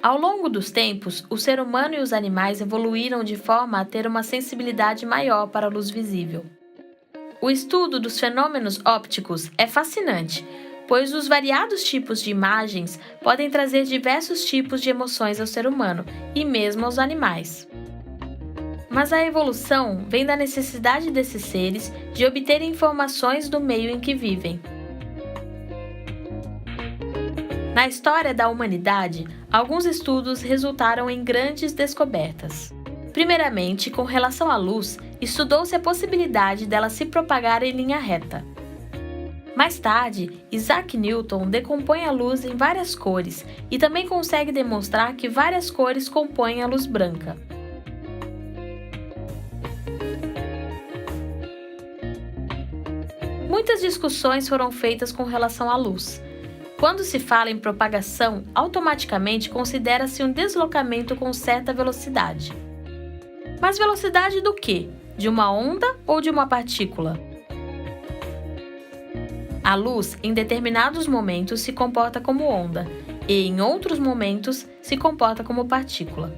Ao longo dos tempos, o ser humano e os animais evoluíram de forma a ter uma sensibilidade maior para a luz visível. O estudo dos fenômenos ópticos é fascinante, pois os variados tipos de imagens podem trazer diversos tipos de emoções ao ser humano e mesmo aos animais. Mas a evolução vem da necessidade desses seres de obter informações do meio em que vivem. Na história da humanidade, alguns estudos resultaram em grandes descobertas. Primeiramente, com relação à luz, estudou-se a possibilidade dela se propagar em linha reta. Mais tarde, Isaac Newton decompõe a luz em várias cores e também consegue demonstrar que várias cores compõem a luz branca. Muitas discussões foram feitas com relação à luz. Quando se fala em propagação, automaticamente considera-se um deslocamento com certa velocidade. Mas velocidade do quê? De uma onda ou de uma partícula? A luz, em determinados momentos, se comporta como onda e, em outros momentos, se comporta como partícula.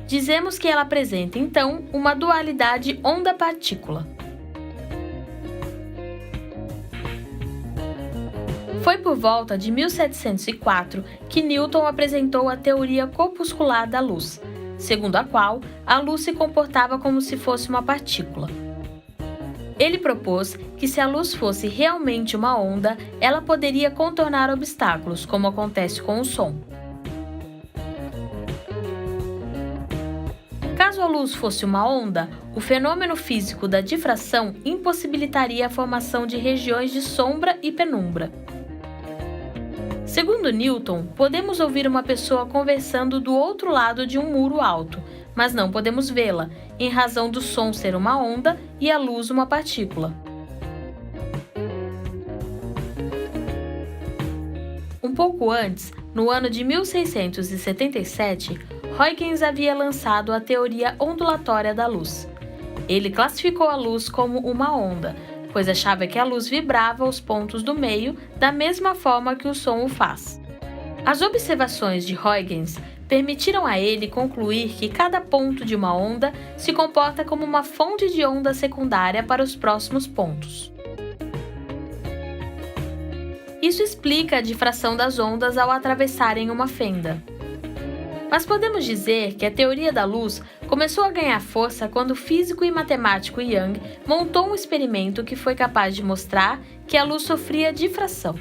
Dizemos que ela apresenta, então, uma dualidade onda-partícula. Foi por volta de 1704 que Newton apresentou a teoria corpuscular da luz, segundo a qual a luz se comportava como se fosse uma partícula. Ele propôs que se a luz fosse realmente uma onda, ela poderia contornar obstáculos, como acontece com o som. Caso a luz fosse uma onda, o fenômeno físico da difração impossibilitaria a formação de regiões de sombra e penumbra. Segundo Newton, podemos ouvir uma pessoa conversando do outro lado de um muro alto, mas não podemos vê-la, em razão do som ser uma onda e a luz uma partícula. Um pouco antes, no ano de 1677, Huygens havia lançado a teoria ondulatória da luz. Ele classificou a luz como uma onda, pois achava que a luz vibrava aos pontos do meio da mesma forma que o som o faz. As observações de Huygens permitiram a ele concluir que cada ponto de uma onda se comporta como uma fonte de onda secundária para os próximos pontos. Isso explica a difração das ondas ao atravessarem uma fenda. Mas podemos dizer que a teoria da luz começou a ganhar força quando o físico e matemático Young montou um experimento que foi capaz de mostrar que a luz sofria difração.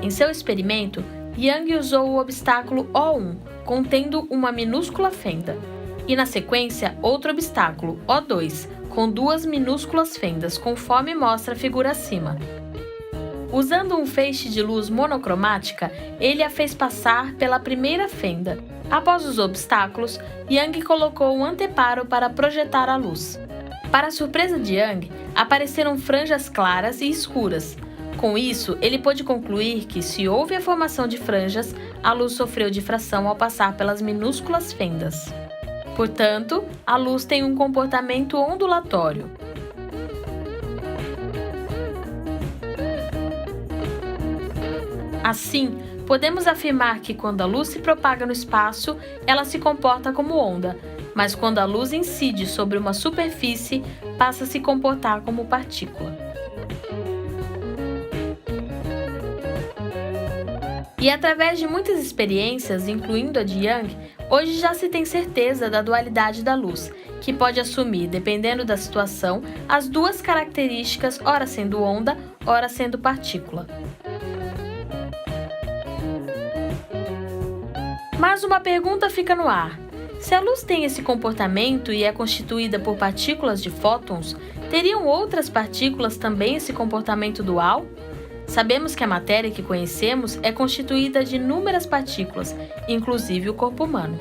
Em seu experimento, Young usou o obstáculo O1, contendo uma minúscula fenda, e na sequência outro obstáculo, O2, com duas minúsculas fendas, conforme mostra a figura acima. Usando um feixe de luz monocromática, ele a fez passar pela primeira fenda. Após os obstáculos, Young colocou um anteparo para projetar a luz. Para a surpresa de Young, apareceram franjas claras e escuras. Com isso, ele pôde concluir que, se houve a formação de franjas, a luz sofreu difração ao passar pelas minúsculas fendas. Portanto, a luz tem um comportamento ondulatório. Assim, podemos afirmar que quando a luz se propaga no espaço, ela se comporta como onda, mas quando a luz incide sobre uma superfície, passa a se comportar como partícula. E através de muitas experiências, incluindo a de Young, hoje já se tem certeza da dualidade da luz, que pode assumir, dependendo da situação, as duas características, ora sendo onda, ora sendo partícula. Mas uma pergunta fica no ar. Se a luz tem esse comportamento e é constituída por partículas de fótons, teriam outras partículas também esse comportamento dual? Sabemos que a matéria que conhecemos é constituída de inúmeras partículas, inclusive o corpo humano.